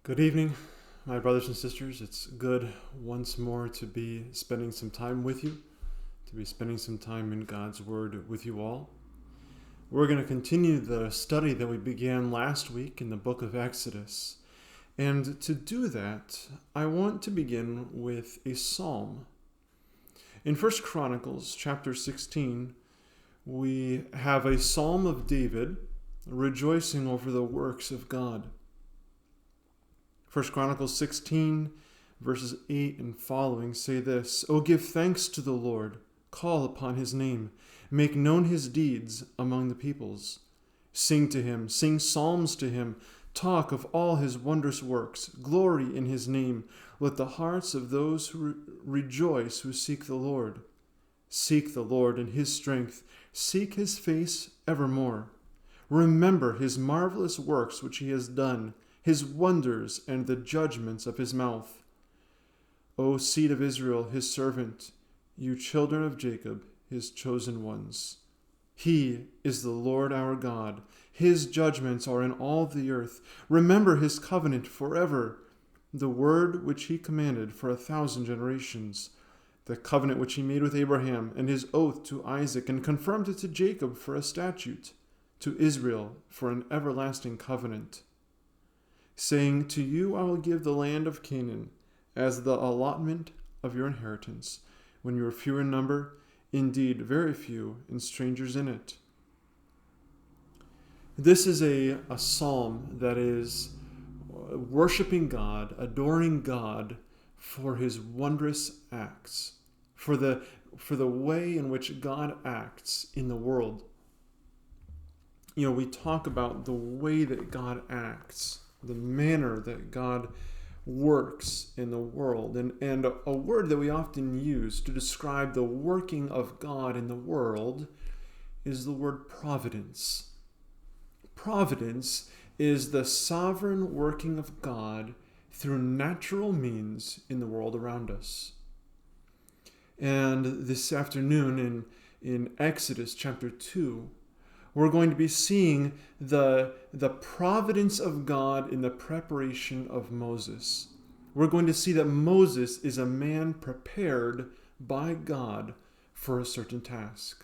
Good evening, my brothers and sisters. It's good once more to be spending some time with you, to be spending some time in God's Word with you all. We're going to continue the study that we began last week in the book of Exodus. And to do that, I want to begin with a psalm. In 1 Chronicles chapter 16, we have a psalm of David rejoicing over the works of God. 1 Chronicles 16, verses 8 and following say this: "O give thanks to the Lord, call upon his name, make known his deeds among the peoples. Sing to him, sing psalms to him, talk of all his wondrous works, glory in his name. Let the hearts of those who rejoice who seek the Lord. Seek the Lord in his strength, seek his face evermore. Remember his marvelous works which he has done, his wonders and the judgments of his mouth. O seed of Israel, his servant, you children of Jacob, his chosen ones. He is the Lord our God. His judgments are in all the earth. Remember his covenant forever, the word which he commanded for 1,000 generations, the covenant which he made with Abraham and his oath to Isaac, and confirmed it to Jacob for a statute, to Israel for an everlasting covenant, saying, to you I will give the land of Canaan as the allotment of your inheritance, when you are few in number, indeed very few, and strangers in it." This is a psalm that is worshiping God, adoring God for his wondrous acts, for the way in which God acts in the world. We talk about the way that God acts, the manner that God works in the world. And a word that we often use to describe the working of God in the world is the word providence. Providence is the sovereign working of God through natural means in the world around us. And this afternoon in Exodus chapter 2, we're going to be seeing the providence of God in the preparation of Moses. We're going to see that Moses is a man prepared by God for a certain task.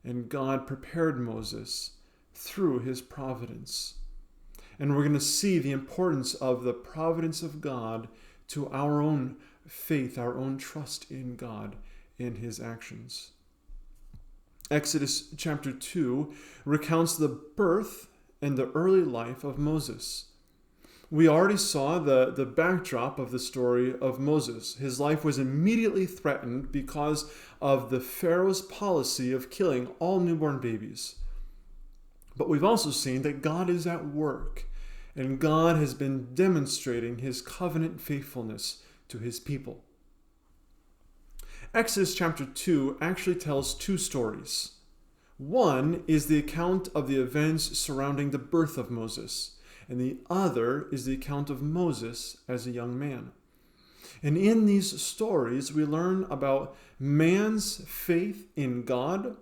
And God prepared Moses through his providence. And we're going to see the importance of the providence of God to our own faith, our own trust in God and his actions. Exodus chapter 2 recounts the birth and the early life of Moses. We already saw the backdrop of the story of Moses. His life was immediately threatened because of the Pharaoh's policy of killing all newborn babies. But we've also seen that God is at work, and God has been demonstrating his covenant faithfulness to his people. Exodus chapter 2 actually tells two stories. One is the account of the events surrounding the birth of Moses, and the other is the account of Moses as a young man. And in these stories, we learn about man's faith in God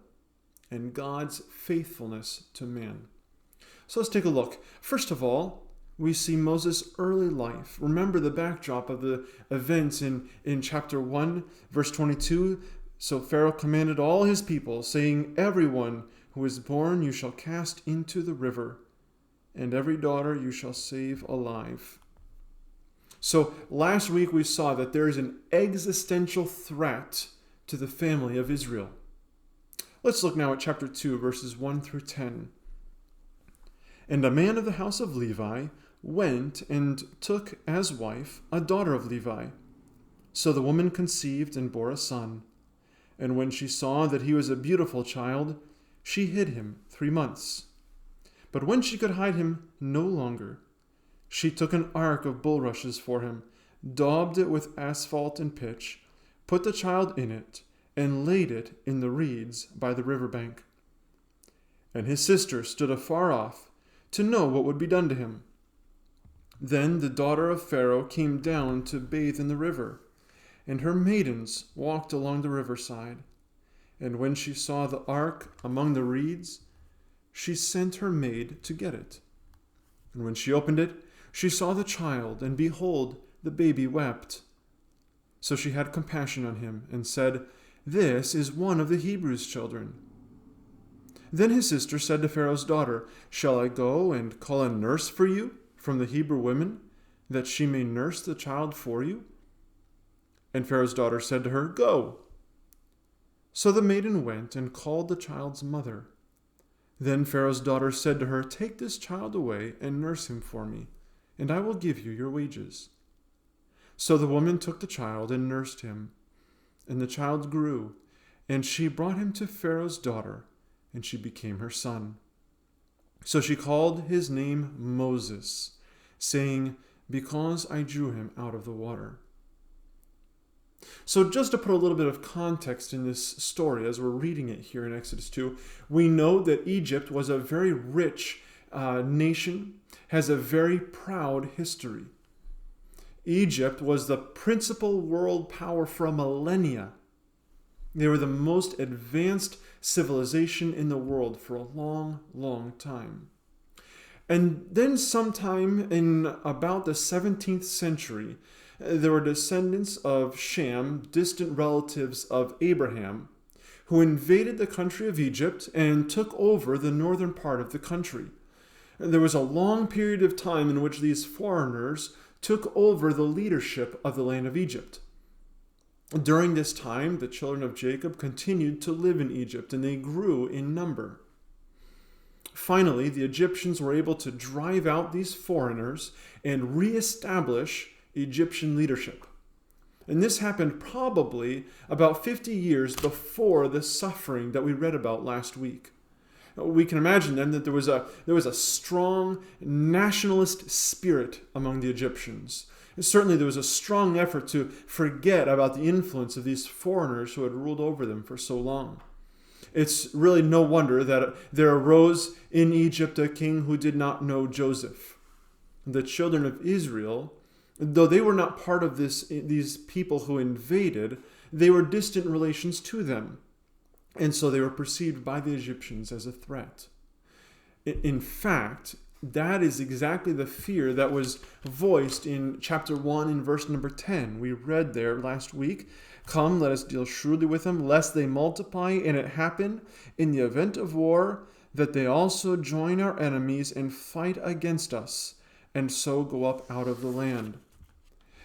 and God's faithfulness to man. So let's take a look. First of all, we see Moses' early life. Remember the backdrop of the events in chapter 1, verse 22. So Pharaoh commanded all his people, saying, everyone who is born you shall cast into the river, and every daughter you shall save alive. So last week we saw that there is an existential threat to the family of Israel. Let's look now at chapter 2, verses 1 through 10. "And a man of the house of Levi went and took as wife a daughter of Levi. So the woman conceived and bore a son. And when she saw that he was a beautiful child, she hid him 3 months. But when she could hide him no longer, she took an ark of bulrushes for him, daubed it with asphalt and pitch, put the child in it, and laid it in the reeds by the river bank. And his sister stood afar off to know what would be done to him. Then the daughter of Pharaoh came down to bathe in the river, and her maidens walked along the riverside. And when she saw the ark among the reeds, she sent her maid to get it. And when she opened it, she saw the child, and behold, the baby wept. So she had compassion on him, and said, This is one of the Hebrews' children. Then his sister said to Pharaoh's daughter, Shall I go and call a nurse for you from the Hebrew women, that she may nurse the child for you? And Pharaoh's daughter said to her, Go. So the maiden went and called the child's mother. Then Pharaoh's daughter said to her, Take this child away and nurse him for me, and I will give you your wages. So the woman took the child and nursed him. And the child grew, and she brought him to Pharaoh's daughter, and she became her son. So she called his name Moses, saying, Because I drew him out of the water. So just to put a little bit of context in this story as we're reading it here in Exodus 2, we know that Egypt was a very rich nation, has a very proud history. Egypt was the principal world power for millennia. They were the most advanced civilization in the world for a long, long time. And then sometime in about the 17th century, there were descendants of Shem, distant relatives of Abraham, who invaded the country of Egypt and took over the northern part of the country. There was a long period of time in which these foreigners took over the leadership of the land of Egypt. During this time, the children of Jacob continued to live in Egypt, and they grew in number. Finally, the Egyptians were able to drive out these foreigners and reestablish Egyptian leadership. And this happened probably about 50 years before the suffering that we read about last week. We can imagine then that there was a strong nationalist spirit among the Egyptians. And certainly there was a strong effort to forget about the influence of these foreigners who had ruled over them for so long. It's really no wonder that there arose in Egypt a king who did not know Joseph. The children of Israel, though they were not part of these people who invaded, they were distant relations to them. And so they were perceived by the Egyptians as a threat. In fact, that is exactly the fear that was voiced in chapter 1 in verse number 10. We read there last week, Come, let us deal shrewdly with them, lest they multiply, and it happen, in the event of war, that they also join our enemies and fight against us, and so go up out of the land.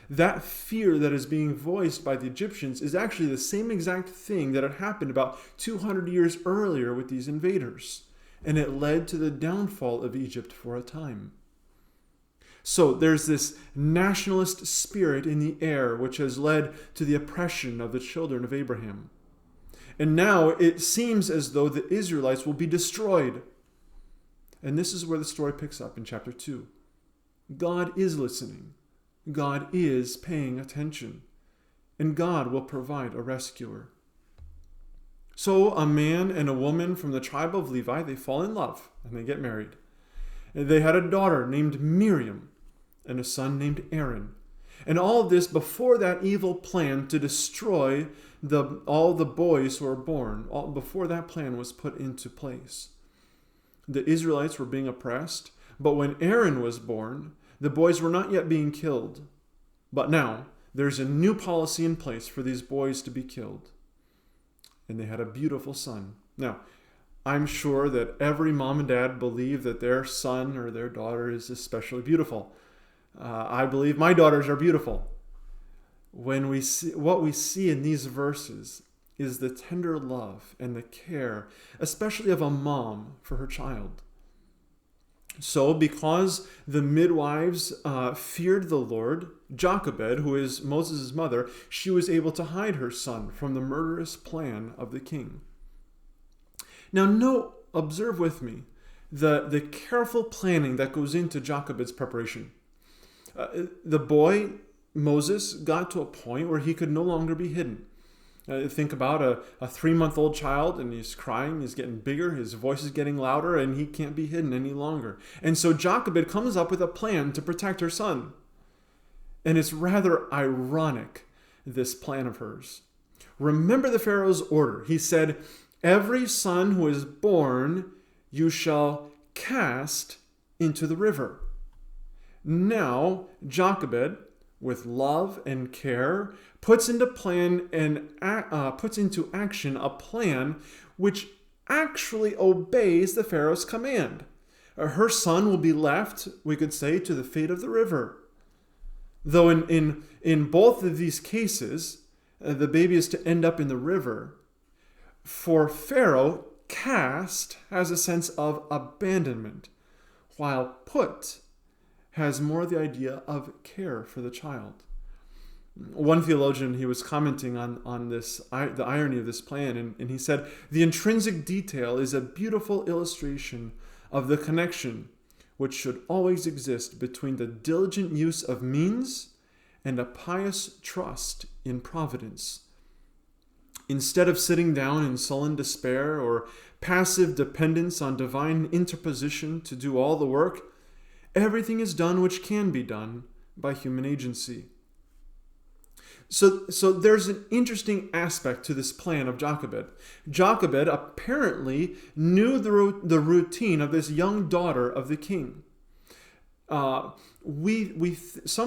That fear that is being voiced by the Egyptians is actually the same exact thing that had happened about 200 years earlier with these invaders. And it led to the downfall of Egypt for a time. So there's this nationalist spirit in the air which has led to the oppression of the children of Abraham. And now it seems as though the Israelites will be destroyed. And this is where the story picks up in chapter 2. God is listening. God is paying attention, and God will provide a rescuer. So a man and a woman from the tribe of Levi, they fall in love and they get married. And they had a daughter named Miriam and a son named Aaron. And all of this before that evil plan to destroy all the boys who were born, before that plan was put into place. The Israelites were being oppressed, but when Aaron was born, the boys were not yet being killed, but now there's a new policy in place for these boys to be killed. And they had a beautiful son. Now, I'm sure that every mom and dad believe that their son or their daughter is especially beautiful. I believe my daughters are beautiful. When we see what we see in these verses is the tender love and the care, especially of a mom for her child. So, because the midwives feared the Lord, Jochebed, who is Moses' mother, she was able to hide her son from the murderous plan of the king. Now, observe with me the careful planning that goes into Jochebed's preparation. The boy, Moses, got to a point where he could no longer be hidden. Think about a 3-month-old child, and he's crying, he's getting bigger, his voice is getting louder, and he can't be hidden any longer. And so Jochebed comes up with a plan to protect her son. And it's rather ironic, this plan of hers. Remember the Pharaoh's order. He said, every son who is born you shall cast into the river. Now, Jochebed, with love and care, puts into action a plan which actually obeys the Pharaoh's command. Her son will be left, we could say, to the fate of the river. Though in both of these cases, the baby is to end up in the river. For Pharaoh, cast has a sense of abandonment, while put has more the idea of care for the child. One theologian, he was commenting on this, the irony of this plan, and he said, the intrinsic detail is a beautiful illustration of the connection which should always exist between the diligent use of means and a pious trust in providence. Instead of sitting down in sullen despair or passive dependence on divine interposition to do all the work, everything is done which can be done by human agency. So there's an interesting aspect to this plan of Jochebed. Jochebed apparently knew the routine of this young daughter of the king. Some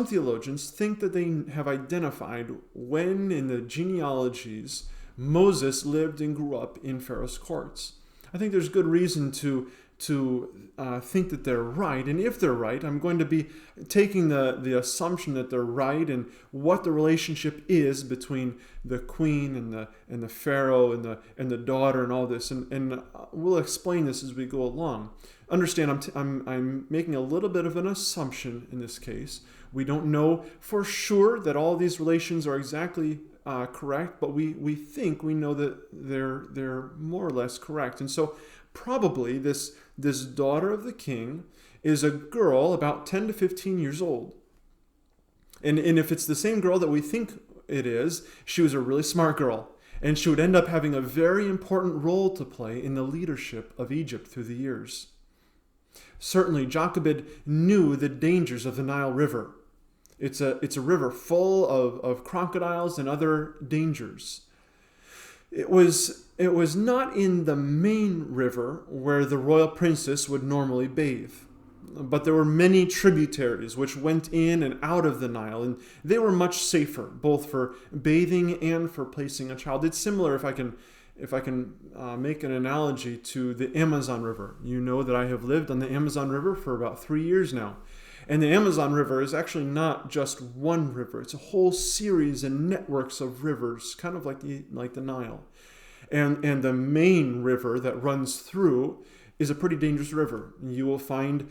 theologians think that they have identified when in the genealogies Moses lived and grew up in Pharaoh's courts. I think there's good reason to think that they're right, and if they're right, I'm going to be taking the assumption that they're right and what the relationship is between the queen and the pharaoh and the daughter and all this, and we'll explain this as we go along. Understand, I'm making a little bit of an assumption in this case. We don't know for sure that all these relations are exactly correct, but we think we know that they're more or less correct, and so probably this daughter of the king is a girl about 10 to 15 years old. And if it's the same girl that we think it is, she was a really smart girl. And she would end up having a very important role to play in the leadership of Egypt through the years. Certainly, Jochebed knew the dangers of the Nile River. It's a river full of crocodiles and other dangers. It was not in the main river where the royal princess would normally bathe, but there were many tributaries which went in and out of the Nile, and they were much safer, both for bathing and for placing a child. It's similar, if I can make an analogy, to the Amazon River. You know that I have lived on the Amazon River for about 3 years now. And the Amazon River is actually not just one river. It's a whole series and networks of rivers, kind of like the Nile. And the main river that runs through is a pretty dangerous river. You will find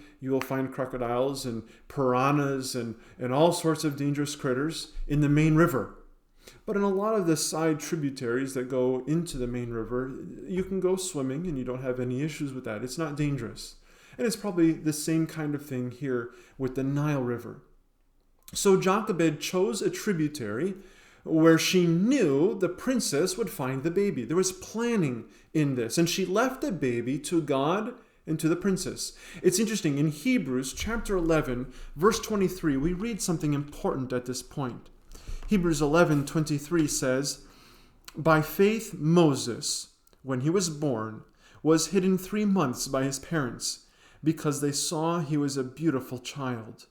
crocodiles and piranhas and all sorts of dangerous critters in the main river. But in a lot of the side tributaries that go into the main river, you can go swimming and you don't have any issues with that. It's not dangerous. And it's probably the same kind of thing here with the Nile River. So Jochebed chose a tributary where she knew the princess would find the baby. There was planning in this, and she left the baby to God and to the princess. It's interesting, in Hebrews chapter 11, verse 23, we read something important at this point. Hebrews 11:23 says, "By faith Moses, when he was born, was hidden 3 months by his parents, because they saw he was a beautiful child,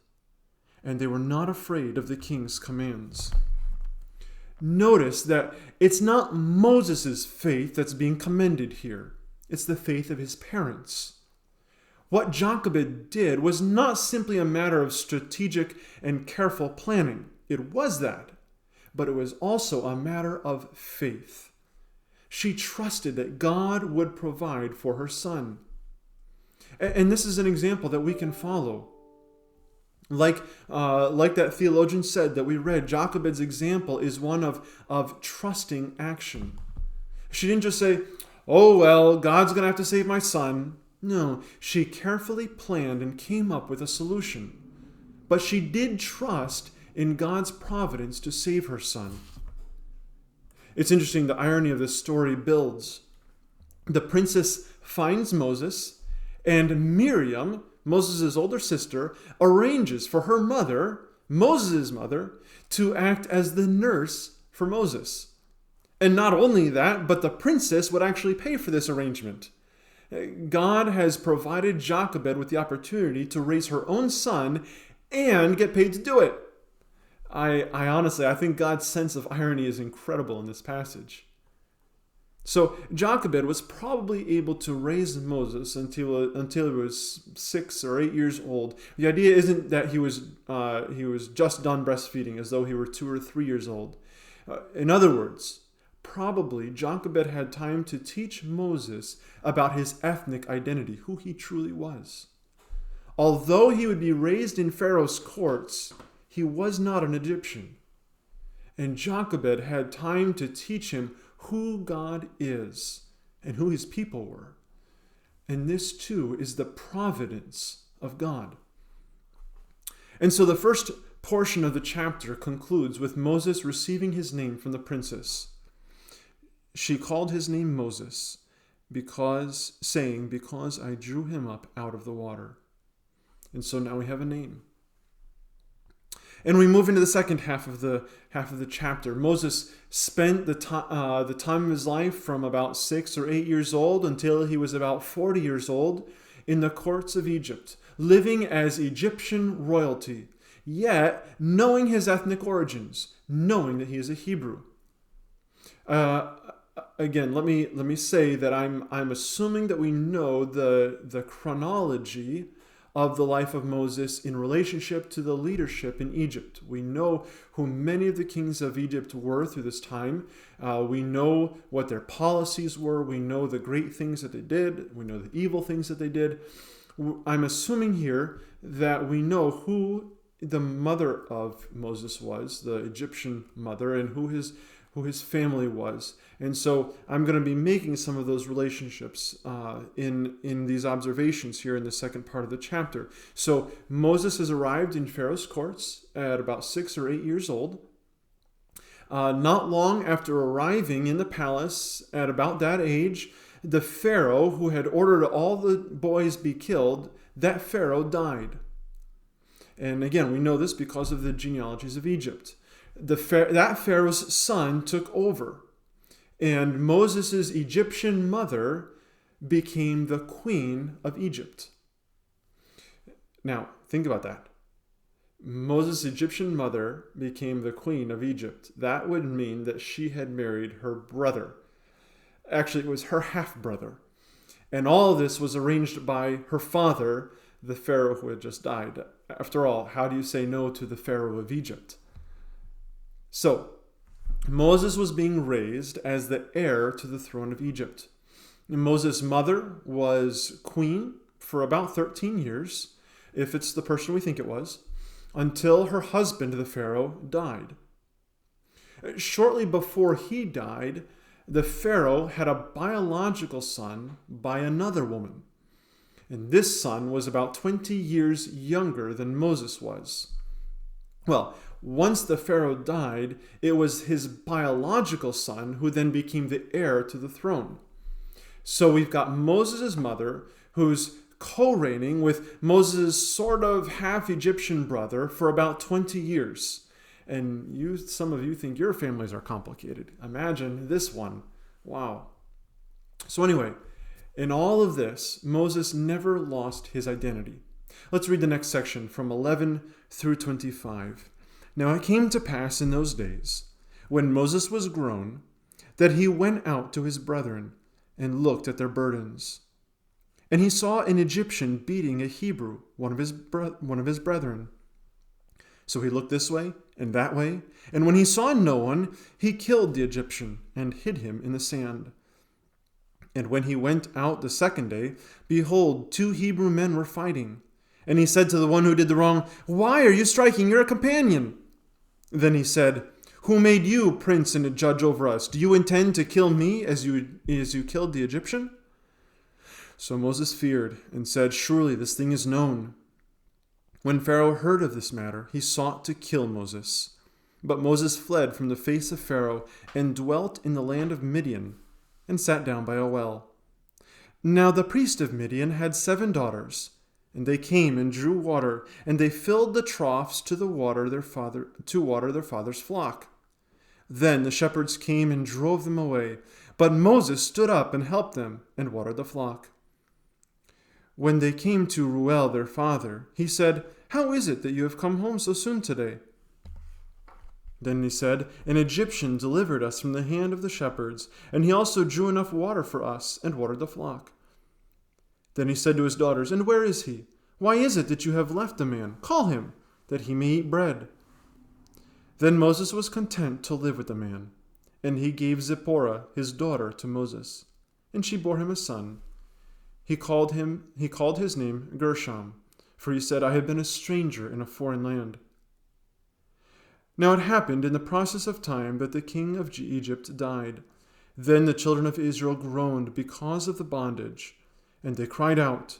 and they were not afraid of the king's commands." Notice that it's not Moses' faith that's being commended here. It's the faith of his parents. What Jochebed did was not simply a matter of strategic and careful planning. It was that, but it was also a matter of faith. She trusted that God would provide for her son. And this is an example that we can follow. Like that theologian said that we read, Jochebed's example is one of trusting action. She didn't just say, "Oh, well, God's going to have to save my son." No, she carefully planned and came up with a solution. But she did trust in God's providence to save her son. It's interesting, the irony of this story builds. The princess finds Moses, and Miriam, Moses' older sister, arranges for her mother, Moses' mother, to act as the nurse for Moses. And not only that, but the princess would actually pay for this arrangement. God has provided Jochebed with the opportunity to raise her own son and get paid to do it. I honestly, I think God's sense of irony is incredible in this passage. So Jochebed was probably able to raise Moses until he was 6 or 8 years old. The idea isn't that he was just done breastfeeding, as though he were 2 or 3 years old. In other words, probably Jochebed had time to teach Moses about his ethnic identity, who he truly was. Although he would be raised in Pharaoh's courts, he was not an Egyptian. And Jochebed had time to teach him who God is and who his people were. And this too is the providence of God. And so the first portion of the chapter concludes with Moses receiving his name from the princess. She called his name Moses because I drew him up out of the water. And so now we have a name. And we move into the second half of the chapter. Moses spent the time of his life from about 6 or 8 years old until he was about 40 years old in the courts of Egypt, living as Egyptian royalty, yet knowing his ethnic origins, knowing that he is a Hebrew. Again, let me say that I'm assuming that we know the chronology of the life of Moses in relationship to the leadership in Egypt. We know who many of the kings of Egypt were through this time. We know what their policies were. We know the great things that they did. We know the evil things that they did. I'm assuming here that we know who the mother of Moses was, the Egyptian mother, and who his family was. And so I'm going to be making some of those relationships in these observations here in the second part of the chapter. So Moses has arrived in Pharaoh's courts at about 6 or 8 years old. Not long after arriving in the palace at about that age, the Pharaoh who had ordered all the boys be killed, that Pharaoh died. And again, we know this because of the genealogies of Egypt. That Pharaoh's son took over, and Moses' Egyptian mother became the queen of Egypt. Now, think about that. Moses' Egyptian mother became the queen of Egypt. That would mean that she had married her brother. Actually, it was her half-brother. And all of this was arranged by her father, the Pharaoh who had just died. After all, how do you say no to the Pharaoh of Egypt? So, Moses was being raised as the heir to the throne of Egypt. Moses' mother was queen for about 13 years, if it's the person we think it was, until her husband, the Pharaoh, died. Shortly before he died, the Pharaoh had a biological son by another woman. And this son was about 20 years younger than Moses was. Well, once the Pharaoh died, it was his biological son who then became the heir to the throne. So we've got Moses' mother, who's co-reigning with Moses' sort of half-Egyptian brother for about 20 years. And some of you think your families are complicated. Imagine this one. Wow. So anyway, in all of this, Moses never lost his identity. Let's read the next section from 11 through 25. Now it came to pass in those days, when Moses was grown, that he went out to his brethren and looked at their burdens. And he saw an Egyptian beating a Hebrew, one of his brethren. So he looked this way and that way, and when he saw no one, he killed the Egyptian and hid him in the sand. And when he went out the second day, behold, 2 Hebrew men were fighting. And he said to the one who did the wrong, "Why are you striking your companion?" Then he said, "Who made you prince and a judge over us? Do you intend to kill me as you killed the Egyptian?" So Moses feared and said, "Surely this thing is known." When Pharaoh heard of this matter, he sought to kill Moses. But Moses fled from the face of Pharaoh and dwelt in the land of Midian and sat down by a well. Now the priest of Midian had 7 daughters, and they came and drew water, and they filled the troughs to water their father's flock. Then the shepherds came and drove them away, but Moses stood up and helped them and watered the flock. When they came to Reuel their father, he said, How is it that you have come home so soon today?" Then he said, "An Egyptian delivered us from the hand of the shepherds, and he also drew enough water for us and watered the flock." Then he said to his daughters, "And where is he? Why is it that you have left the man? Call him, that he may eat bread." Then Moses was content to live with the man, and he gave Zipporah, his daughter, to Moses, and she bore him a son. He called his name Gershom, for he said, "I have been a stranger in a foreign land." Now it happened in the process of time that the king of Egypt died. Then the children of Israel groaned because of the bondage, and they cried out,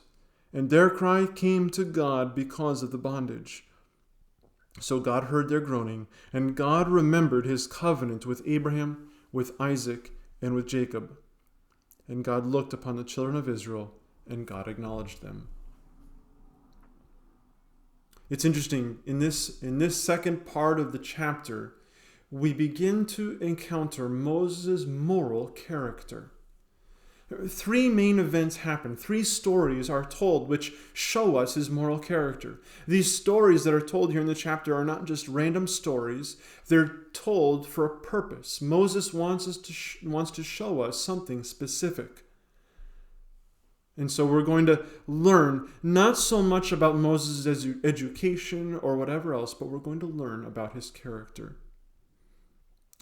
and their cry came to God because of the bondage. So God heard their groaning, and God remembered his covenant with Abraham, with Isaac, and with Jacob. And God looked upon the children of Israel, and God acknowledged them. It's interesting, in this second part of the chapter, we begin to encounter Moses' moral character. 3 main events happen. 3 stories are told which show us his moral character. These stories that are told here in the chapter are not just random stories. They're told for a purpose. Moses wants to show us something specific. And so we're going to learn not so much about Moses' education or whatever else, but we're going to learn about his character.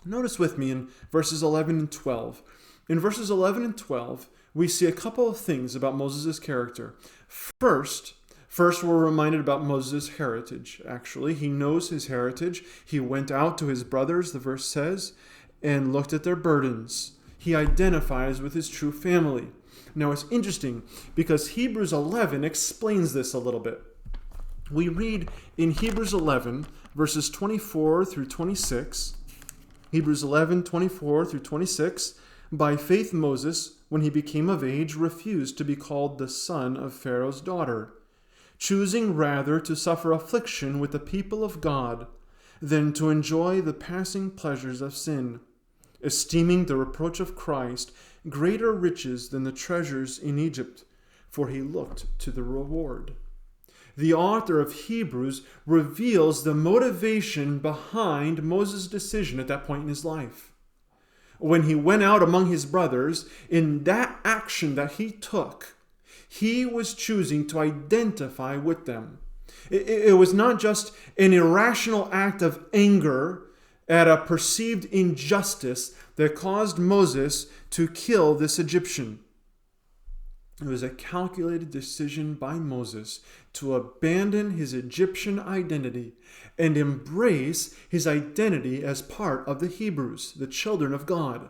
Notice with me in verses 11 and 12. In verses 11 and 12, we see a couple of things about Moses' character. First, we're reminded about Moses' heritage, actually. He knows his heritage. He went out to his brothers, the verse says, and looked at their burdens. He identifies with his true family. Now, it's interesting because Hebrews 11 explains this a little bit. We read in Hebrews 11, verses 24 through 26, Hebrews 11, 24 through 26, "By faith Moses, when he became of age, refused to be called the son of Pharaoh's daughter, choosing rather to suffer affliction with the people of God than to enjoy the passing pleasures of sin, esteeming the reproach of Christ greater riches than the treasures in Egypt, for he looked to the reward." The author of Hebrews reveals the motivation behind Moses' decision at that point in his life. When he went out among his brothers, in that action that he took, he was choosing to identify with them. It was not just an irrational act of anger at a perceived injustice that caused Moses to kill this Egyptian. It was a calculated decision by Moses to abandon his Egyptian identity and embrace his identity as part of the Hebrews, the children of God.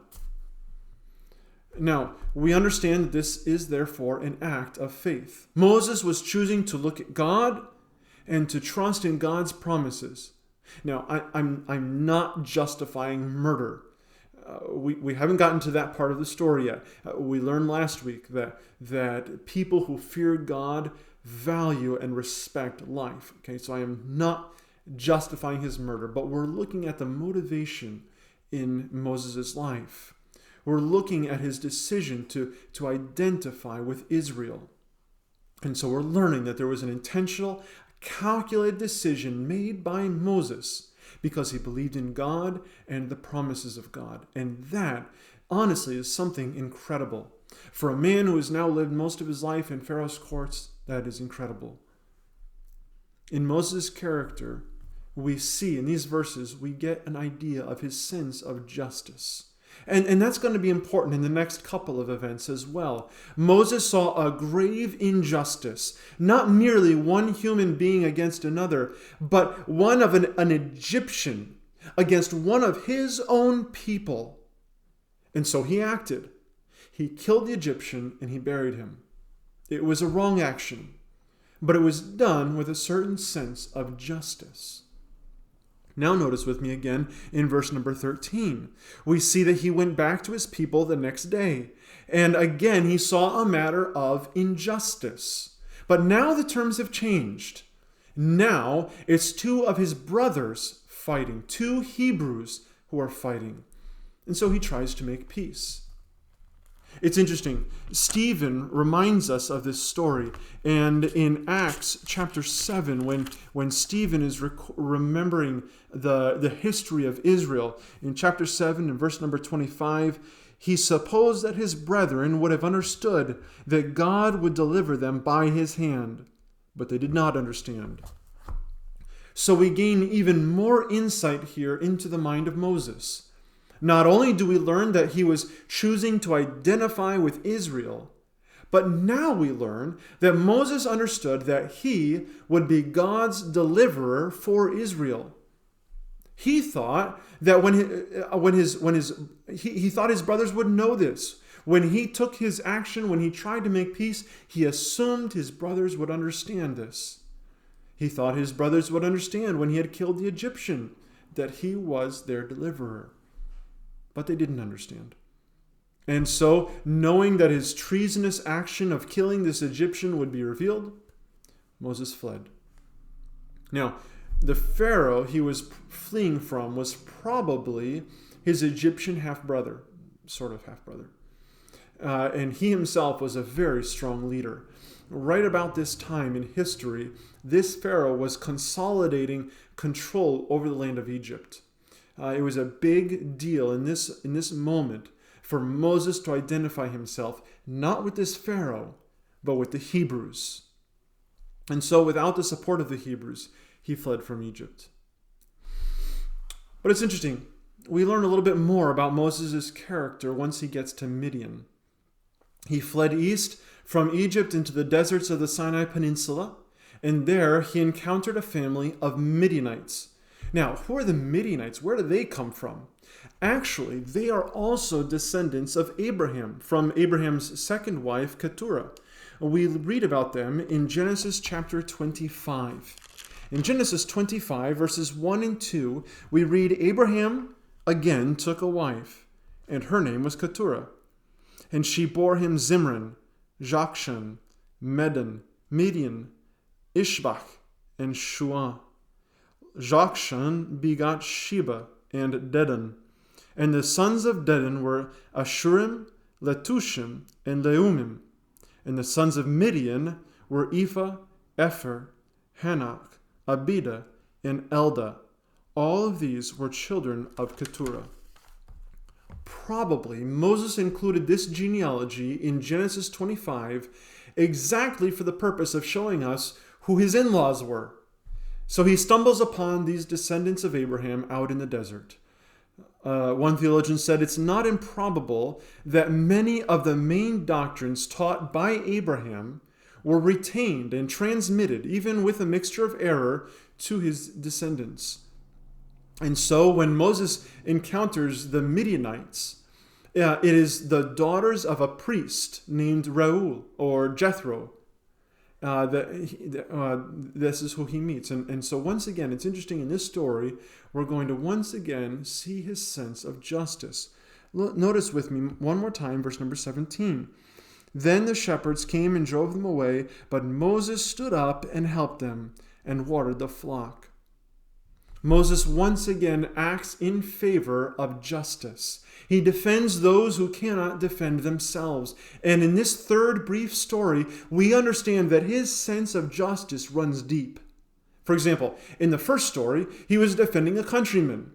Now, we understand that this is therefore an act of faith. Moses was choosing to look at God and to trust in God's promises. Now, I'm not justifying murder. We haven't gotten to that part of the story yet. We learned last week that people who fear God value and respect life. Okay, so I am not justifying his murder, but we're looking at the motivation in Moses' life. We're looking at his decision to identify with Israel. And so we're learning that there was an intentional, calculated decision made by Moses because he believed in God and the promises of God. And that, honestly, is something incredible. For a man who has now lived most of his life in Pharaoh's courts, that is incredible. In Moses' character, we see, in these verses, we get an idea of his sense of justice. And that's going to be important in the next couple of events as well. Moses saw a grave injustice, not merely one human being against another, but one of an Egyptian against one of his own people. And so he acted. He killed the Egyptian and he buried him. It was a wrong action, but it was done with a certain sense of justice. Now notice with me again in verse number 13. We see that he went back to his people the next day. And again, he saw a matter of injustice. But now the terms have changed. Now it's 2 of his brothers fighting, 2 Hebrews who are fighting. And so he tries to make peace. It's interesting. Stephen reminds us of this story. And in Acts chapter 7, when Stephen is remembering the history of Israel, in chapter 7 and verse number 25, he supposed that his brethren would have understood that God would deliver them by his hand, but they did not understand. So we gain even more insight here into the mind of Moses. Not only do we learn that he was choosing to identify with Israel, but now we learn that Moses understood that he would be God's deliverer for Israel. He thought that he thought his brothers would know this. When he took his action, when he tried to make peace, he assumed his brothers would understand this. He thought his brothers would understand when he had killed the Egyptian that he was their deliverer. But they didn't understand. And so, knowing that his treasonous action of killing this Egyptian would be revealed, Moses fled. Now, the Pharaoh he was fleeing from was probably his Egyptian half-brother, sort of half-brother. And he himself was a very strong leader. Right about this time in history, this Pharaoh was consolidating control over the land of Egypt. It was a big deal in this moment for Moses to identify himself not with this Pharaoh, but with the Hebrews. And so without the support of the Hebrews, he fled from Egypt. But it's interesting. We learn a little bit more about Moses' character once he gets to Midian. He fled east from Egypt into the deserts of the Sinai Peninsula, and there he encountered a family of Midianites. Now, who are the Midianites? Where do they come from? Actually, they are also descendants of Abraham, from Abraham's second wife, Keturah. We read about them in Genesis chapter 25. In Genesis 25, verses 1 and 2, we read, Abraham again took a wife, and her name was Keturah. And she bore him Zimran, Jokshan, Medan, Midian, Ishbak, and Shuah. Jokshan begot Sheba and Dedan. And the sons of Dedan were Ashurim, Letushim, and Leumim. And the sons of Midian were Ephah, Epher, Hanok, Abida, and Eldah. All of these were children of Keturah. Probably Moses included this genealogy in Genesis 25 exactly for the purpose of showing us who his in-laws were. So he stumbles upon these descendants of Abraham out in the desert. One theologian said it's not improbable that many of the main doctrines taught by Abraham were retained and transmitted, even with a mixture of error, to his descendants. And so when Moses encounters the Midianites, it is the daughters of a priest named Reuel or Jethro. This is who he meets. And so once again, it's interesting in this story, we're going to once again see his sense of justice. Notice with me one more time, verse number 17. Then the shepherds came and drove them away, but Moses stood up and helped them and watered the flock. Moses once again acts in favor of justice. He defends those who cannot defend themselves. And in this third brief story, we understand that his sense of justice runs deep. For example, in the first story, he was defending a countryman.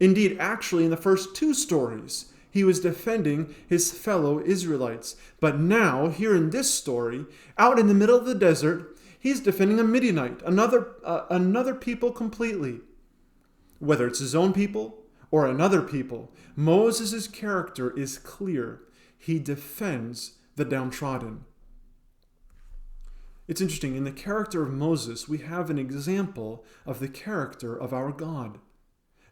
Indeed, actually, in the first two stories, he was defending his fellow Israelites. But now, here in this story, out in the middle of the desert, he's defending a Midianite, another people completely. Whether it's his own people or another people, Moses' character is clear. He defends the downtrodden. It's interesting, in the character of Moses, we have an example of the character of our God.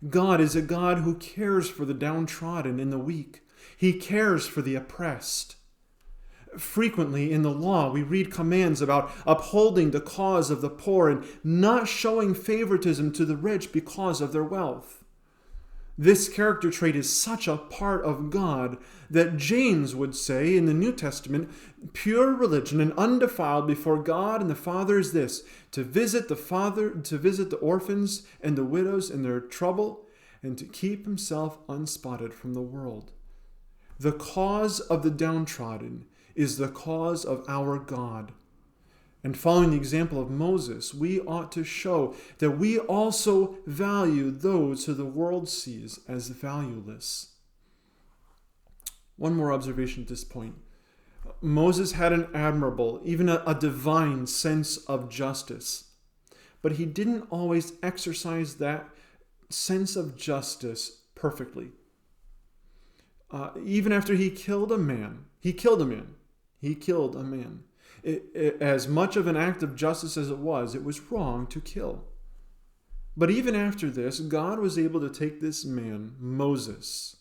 God is a God who cares for the downtrodden and the weak. He cares for the oppressed. Frequently in the law, we read commands about upholding the cause of the poor and not showing favoritism to the rich because of their wealth. This character trait is such a part of God that James would say in the New Testament, pure religion and undefiled before God and the Father is this, to visit the orphans and the widows in their trouble, and to keep himself unspotted from the world. The cause of the downtrodden is the cause of our God. And following the example of Moses, we ought to show that we also value those who the world sees as valueless. One more observation at this point. Moses had an admirable, even a divine sense of justice, but he didn't always exercise that sense of justice perfectly. Even after he killed a man. As much of an act of justice as it was wrong to kill. But even after this, God was able to take this man, Moses,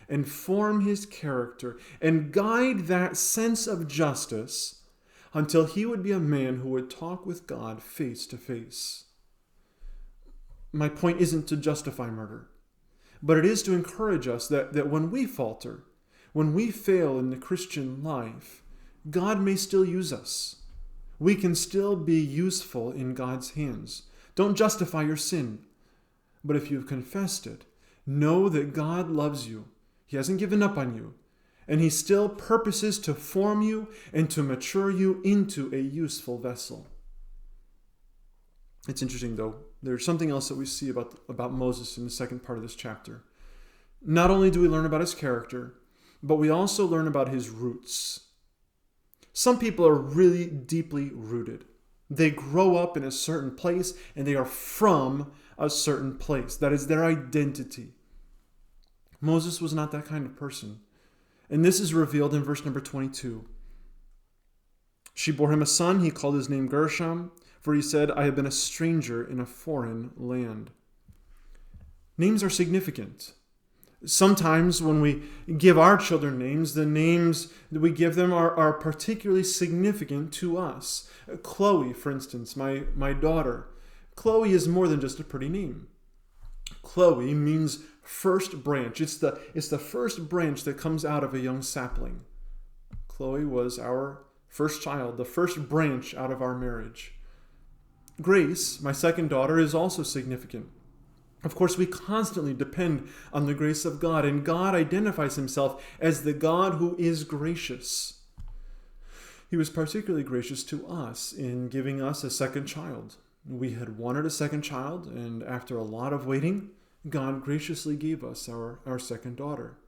and form his character and guide that sense of justice until he would be a man who would talk with God face to face. My point isn't to justify murder, but it is to encourage us that when we falter, when we fail in the Christian life, God may still use us. We can still be useful in God's hands. Don't justify your sin. But if you've confessed it, know that God loves you. He hasn't given up on you. And he still purposes to form you and to mature you into a useful vessel. It's interesting, though. There's something else that we see about Moses in the second part of this chapter. Not only do we learn about his character, but we also learn about his roots. Some people are really deeply rooted. They grow up in a certain place and they are from a certain place. That is their identity. Moses was not that kind of person. And this is revealed in verse number 22. She bore him a son. He called his name Gershom, for he said, I have been a stranger in a foreign land. Names are significant. Sometimes when we give our children names, the names that we give them are particularly significant to us. Chloe, for instance, my daughter. Chloe is more than just a pretty name. Chloe means first branch. It's the first branch that comes out of a young sapling. Chloe was our first child, the first branch out of our marriage. Grace, my second daughter, is also significant. Of course, we constantly depend on the grace of God, and God identifies himself as the God who is gracious. He was particularly gracious to us in giving us a second child. We had wanted a second child, and after a lot of waiting, God graciously gave us our second daughter.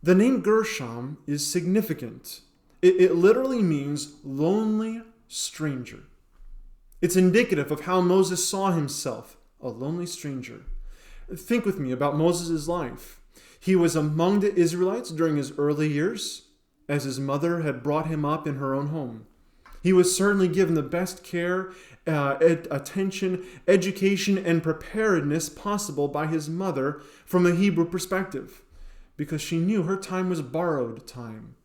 The name Gershom is significant. It literally means lonely stranger. It's indicative of how Moses saw himself, a lonely stranger. Think with me about Moses' life. He was among the Israelites during his early years, as his mother had brought him up in her own home. He was certainly given the best care, attention, education, and preparedness possible by his mother from a Hebrew perspective, because she knew her time was borrowed time.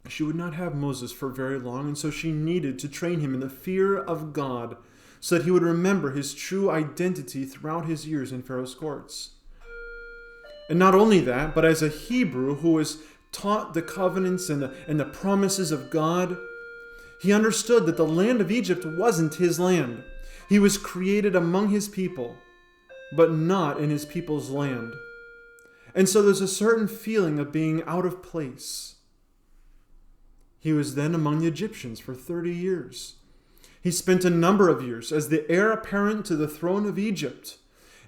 She would not have Moses for very long, and so she needed to train him in the fear of God so that he would remember his true identity throughout his years in Pharaoh's courts. And not only that, but as a Hebrew who was taught the covenants and the promises of God, he understood that the land of Egypt wasn't his land. He was created among his people, but not in his people's land. And so there's a certain feeling of being out of place. He was then among the Egyptians for 30 years. He spent a number of years as the heir apparent to the throne of Egypt,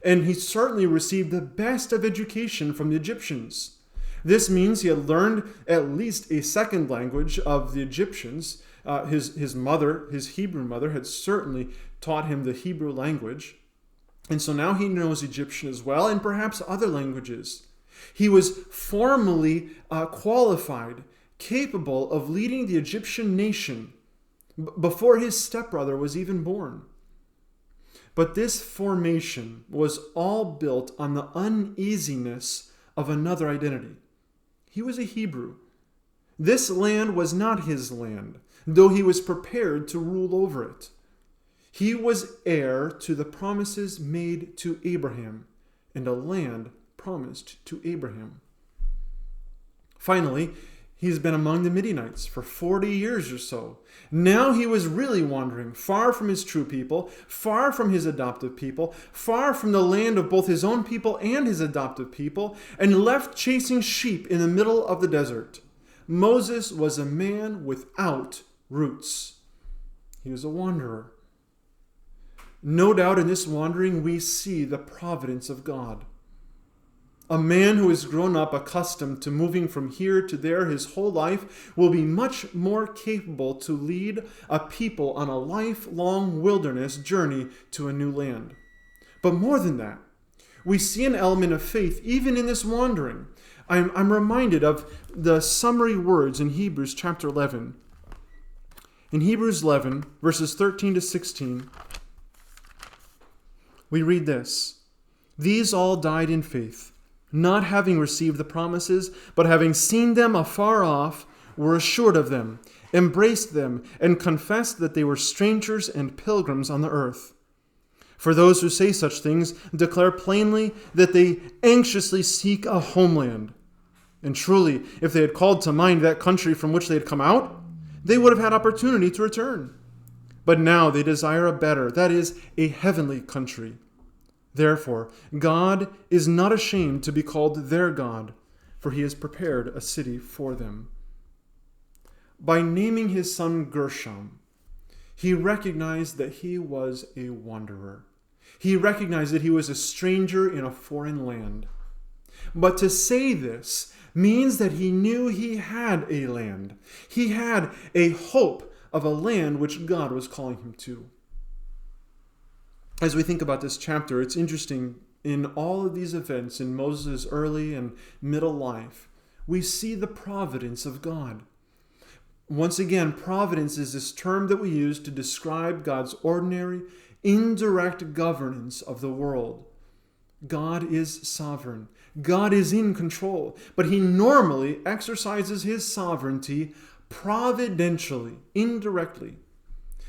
and he certainly received the best of education from the Egyptians. This means he had learned at least a second language of the Egyptians. His mother, his Hebrew mother, had certainly taught him the Hebrew language, and so now he knows Egyptian as well, and perhaps other languages. He was formally qualified, capable of leading the Egyptian nation before his stepbrother was even born. But this formation was all built on the uneasiness of another identity. He was a Hebrew. This land was not his land, though he was prepared to rule over it. He was heir to the promises made to Abraham and a land promised to Abraham. Finally, He's been among the Midianites for 40 years or so. Now he was really wandering far from his true people, far from his adoptive people, far from the land of both his own people and his adoptive people, and left chasing sheep in the middle of the desert. Moses was a man without roots. He was a wanderer. No doubt in this wandering we see the providence of God. A man who has grown up accustomed to moving from here to there his whole life will be much more capable to lead a people on a lifelong wilderness journey to a new land. But more than that, we see an element of faith even in this wandering. I'm reminded of the summary words in Hebrews chapter 11. In Hebrews 11, verses 13 to 16, we read this: "These all died in faith, not having received the promises, but having seen them afar off, were assured of them, embraced them, and confessed that they were strangers and pilgrims on the earth. For those who say such things declare plainly that they anxiously seek a homeland. And truly, if they had called to mind that country from which they had come out, they would have had opportunity to return. But now they desire a better, that is, a heavenly country. Therefore, God is not ashamed to be called their God, for he has prepared a city for them." By naming his son Gershom, he recognized that he was a wanderer. He recognized that he was a stranger in a foreign land. But to say this means that he knew he had a land. He had a hope of a land which God was calling him to. As we think about this chapter, it's interesting, in all of these events in Moses' early and middle life, we see the providence of God. Once again, providence is this term that we use to describe God's ordinary, indirect governance of the world. God is sovereign. God is in control, but he normally exercises his sovereignty providentially, indirectly.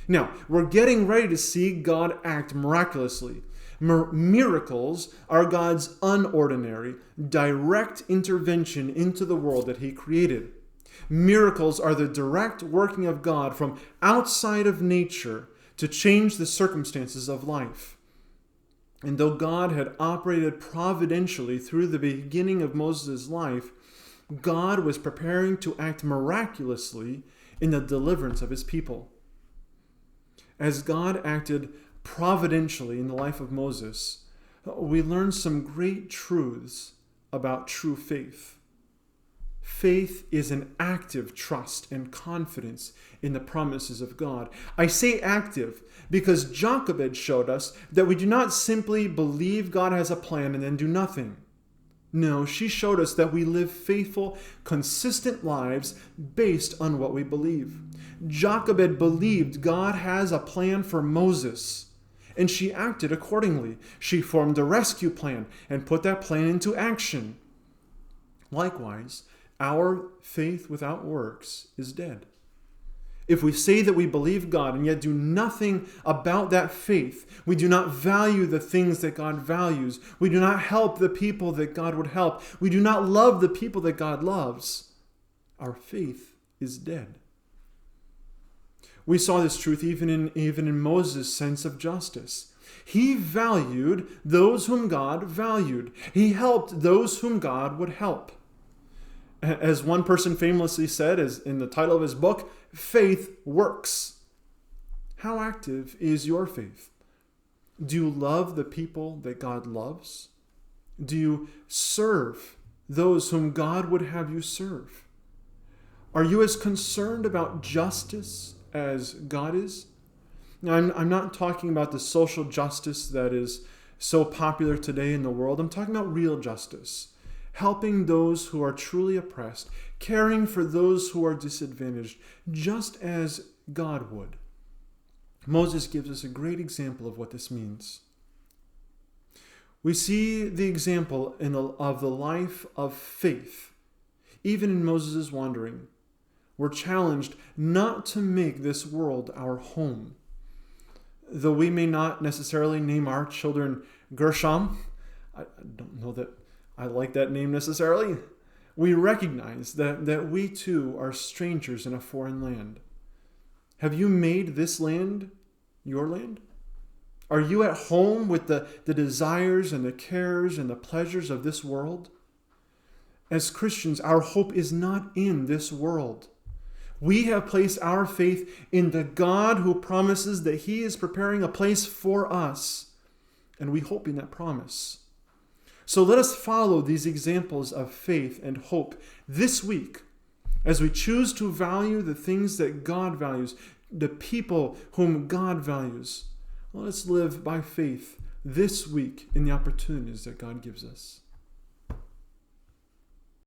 Now, we're getting ready to see God act miraculously. Miracles are God's unordinary, direct intervention into the world that he created. Miracles are the direct working of God from outside of nature to change the circumstances of life. And though God had operated providentially through the beginning of Moses' life, God was preparing to act miraculously in the deliverance of his people. As God acted providentially in the life of Moses, we learn some great truths about true faith. Faith is an active trust and confidence in the promises of God. I say active because Jochebed showed us that we do not simply believe God has a plan and then do nothing. No, she showed us that we live faithful, consistent lives based on what we believe. Jochebed believed God has a plan for Moses, and she acted accordingly. She formed a rescue plan and put that plan into action. Likewise, our faith without works is dead. If we say that we believe God and yet do nothing about that faith, we do not value the things that God values, we do not help the people that God would help, we do not love the people that God loves, our faith is dead. We saw this truth even in Moses' sense of justice. He valued those whom God valued. He helped those whom God would help. As one person famously said, as in the title of his book, faith works. How active is your faith? Do you love the people that God loves? Do you serve those whom God would have you serve? Are you as concerned about justice as God is? Now, I'm not talking about the social justice that is so popular today in the world. I'm talking about real justice. Helping those who are truly oppressed, caring for those who are disadvantaged, just as God would. Moses gives us a great example of what this means. We see the example of the life of faith. Even in Moses' wandering, we're challenged not to make this world our home. Though we may not necessarily name our children Gershom, I don't know that I like that name necessarily. we recognize that we too are strangers in a foreign land. Have you made this land your land? Are you at home with the desires and the cares and the pleasures of this world? As Christians, our hope is not in this world. We have placed our faith in the God who promises that He is preparing a place for us, and we hope in that promise. So let us follow these examples of faith and hope this week as we choose to value the things that God values, the people whom God values. Let us live by faith this week in the opportunities that God gives us.